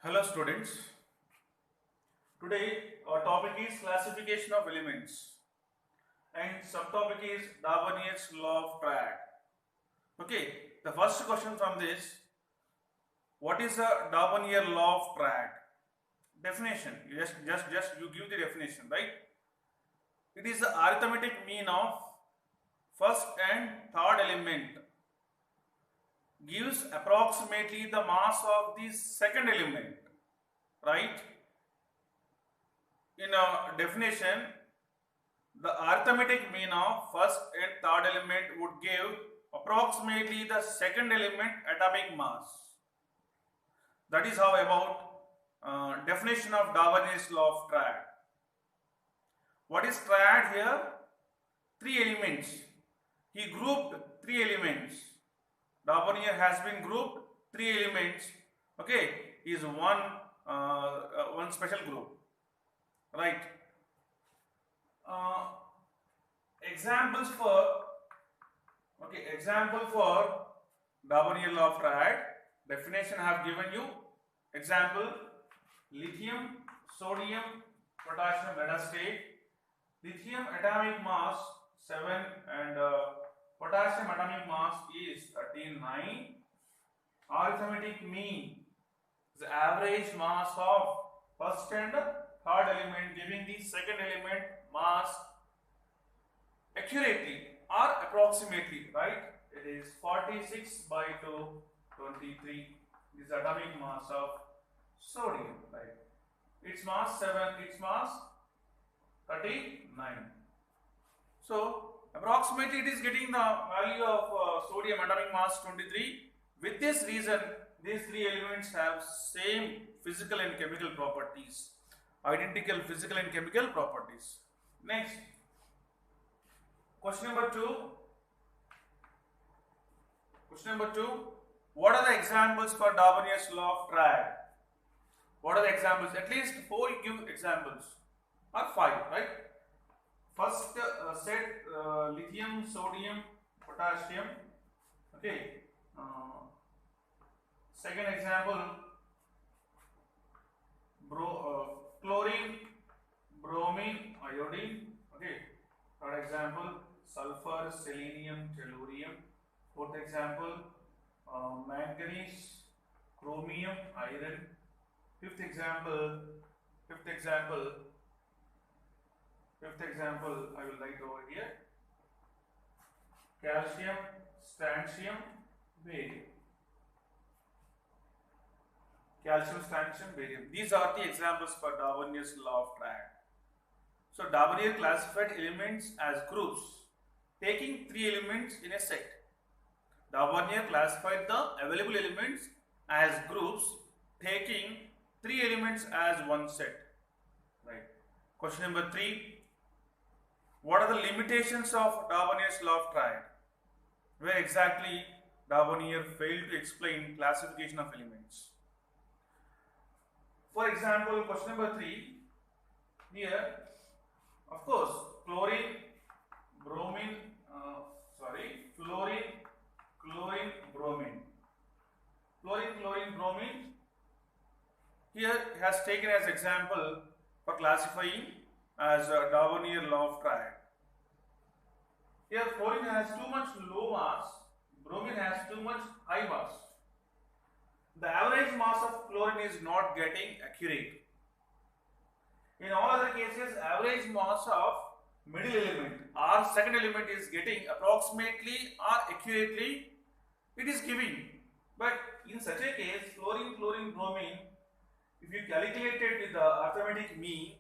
Hello students, today our topic is classification of elements and subtopic is Davanier's law of triad. Okay, the first question from this, what is the Davenier law of triad? Definition, just you give the definition, right? It is the arithmetic mean of first and third element gives approximately the mass of the second element, right? In a definition, the arithmetic mean of first and third element would give approximately the second element atomic mass. That is how about definition of Davanier's law of triad. What is triad here? Three elements. He grouped three elements. Davenier has been grouped three elements. Okay, is one special group, right? Example for Davenier law of triad. Definition I have given you. Example: lithium, sodium, potassium. Let us take lithium atomic mass 7 and potassium atomic mass is 13.9. Arithmetic mean is the average mass of first and third element, giving the second element mass accurately or approximately, right? It is 46 by 223. This is atomic mass of sodium, right? Its mass 7, its mass 39. So approximately it is getting the value of sodium atomic mass 23. With this reason, these three elements have same physical and chemical properties, identical physical and chemical properties. Next, question number 2. Question number 2. What are the examples for Davanier's law of triad? What are the examples? At least 4 give examples or 5, right? First set lithium, sodium, potassium. Okay. Second example, chlorine, bromine, iodine. Okay. Third example, sulfur, selenium, tellurium. Fourth example, manganese, chromium, iron. Fifth example, I will write over here: calcium, strontium, barium. Calcium, strontium, barium. These are the examples for Davanier's law of triad. So Davenier classified elements as groups, taking 3 elements in a set. Davenier classified the available elements as groups, taking 3 elements as one set. Right. Question number 3. What are the limitations of Davanier's law of triad? Where exactly Davenier failed to explain classification of elements? For example, question number 3. Here, of course, fluorine, bromine. Here has taken as example for classifying as a Davenier law of triad. Here fluorine has too much low mass, bromine has too much high mass. The average mass of fluorine is not getting accurate. In all other cases, average mass of middle element or second element is getting approximately or accurately it is giving. But in such a case, fluorine, bromine, if you calculate it with the arithmetic mean,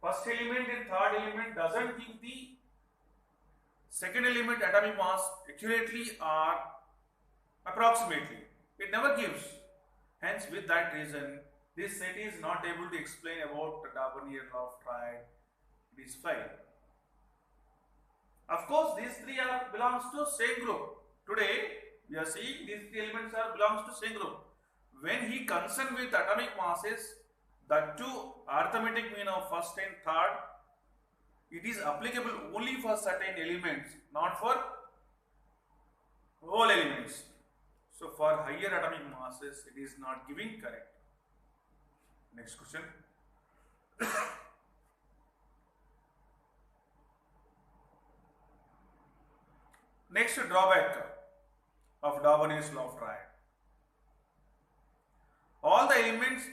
first element and third element doesn't give the second element atomic mass accurately or approximately. It never gives. Hence, with that reason, this set is not able to explain about the Davenier law of triad. It is failed. Of course, these three belongs to same group. Today, we are seeing these 3 elements belongs to same group. When he concerned with atomic masses, the 2 arithmetic mean of first and third, it is applicable only for certain elements, not for all elements. So for higher atomic masses, it is not giving correct. Next question. Next drawback of Darwin's law of triad. All the elements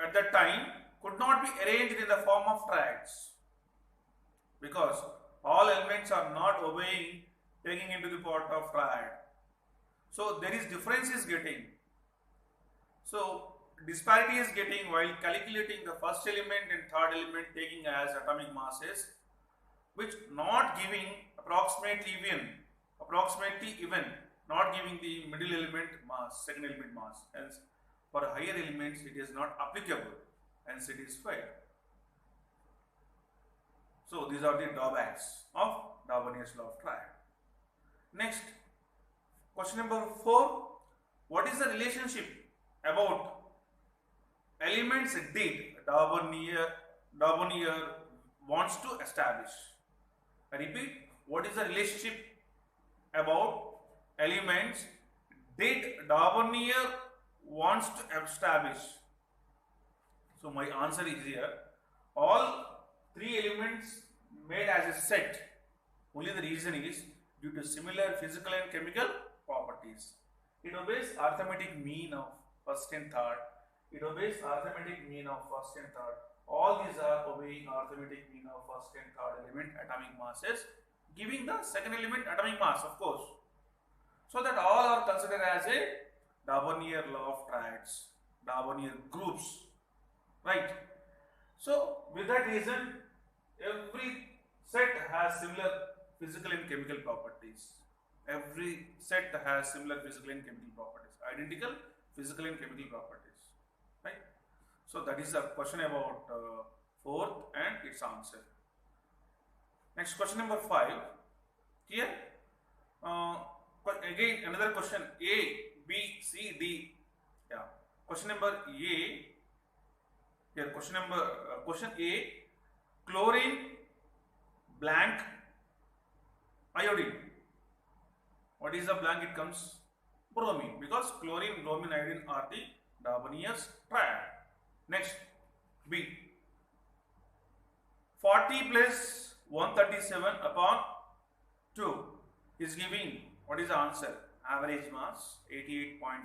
at that time could not be arranged in the form of triads because all elements are not obeying taking into the part of triad. So there is difference is getting. So disparity is getting while calculating the first element and third element taking as atomic masses, which not giving approximately even, not giving the middle element mass, second element mass. Hence, for higher elements it is not applicable, hence it is failed. So these are the drawbacks of Darwin's law of triad. Next, question number 4. What is the relationship about elements did Darwinier wants to establish? I repeat, what is the relationship about elements did Darwinier wants to establish? So my answer is here. All three elements made as a set. Only the reason is due to similar physical and chemical properties. It obeys arithmetic mean of first and third. It obeys arithmetic mean of first and third. All these are obeying arithmetic mean of first and third element atomic masses, giving the second element atomic mass, of course. So that all are considered as a Darwinian law of triads, Darwinian groups, right? So with that reason, every set has similar physical and chemical properties. Every set has similar physical and chemical properties, identical physical and chemical properties, right? So that is the question about fourth and its answer. Next, question number 5. Here, again another question, A, B, C, D. Yeah. Question number A. Here, question A. Chlorine blank iodine. What is the blank? It comes bromine, because chlorine, bromine, iodine are the Darwinian's triad. Next, B. 40 plus 137 upon 2 is giving, what is the answer? Average mass 88.5.